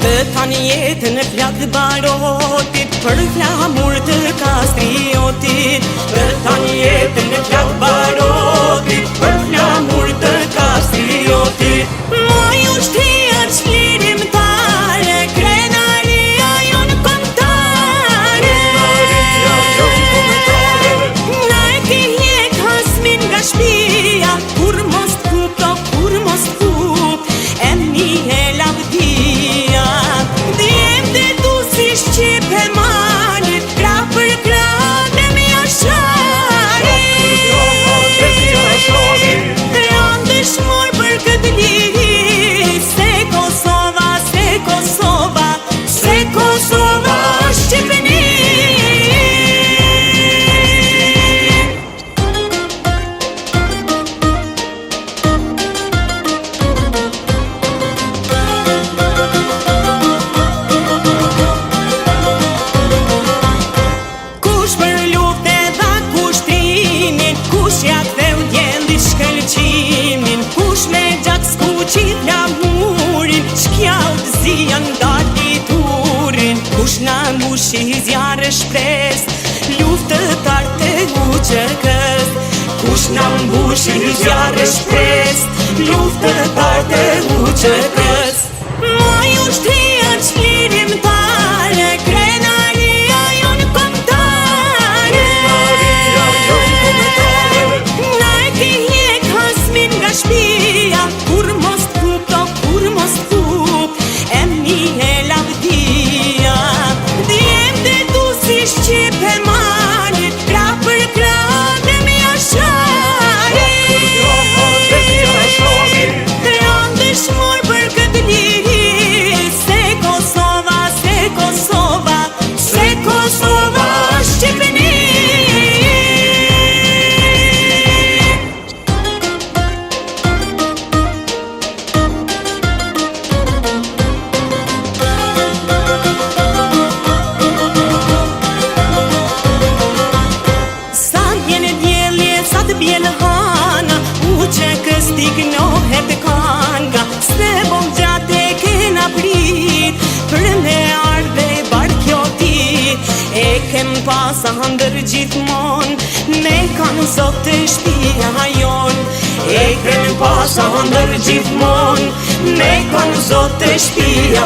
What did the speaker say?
Të tani jetën e plak barotit, për flamur të kastriotit. Të tani jetën e plak barotit, për flamur të kastriotit. Moj ushtria çlirimtare, krenaria jon kombëtare. Na e ke jek hasmin nga shtëpia, kur mos kupto, kur mos kup, emni e lavdia. Djem dhe du si shqipe malit, kra për kra dhe mi ashari. Ran dëshmor për këtë liri, se Kosova, se Kosova, se Kosova Shqipëni. Kush për lufte dha kushtrimin, kush ja ktheu djendi shkëlqimin, kush me gjak skuqi flamurin, shkjalt zian dali turin. Kush na mbushi zjarë shpres, luftëtar të UÇK-s. Kush na mbushi zjarë shpres, luftëtar të UÇK-s. Moj ushtria çlirimtare, krenaria jon kombëtare. Na e ke jek hasmin nga shtëpia, kur mos kupto, kur mos kup, emni e lavdia. Djem dhe du si shqipe malit, kra për kra dhe mi ashari. Ran dëshmor për këtë liri, se Kosova, se Kosova, se Kosova Shqipëni. Sa vjen dielli, sa të bjell hana, UÇK-s t'ignohet kanga. Se bom gjate kena prit, për me ardhe bar kjo dit. E kem pasa ndër gjithmon, me kanë zot të shtëpia jon. E kem pasa ndër gjithmon, me kanë zot të shtëpia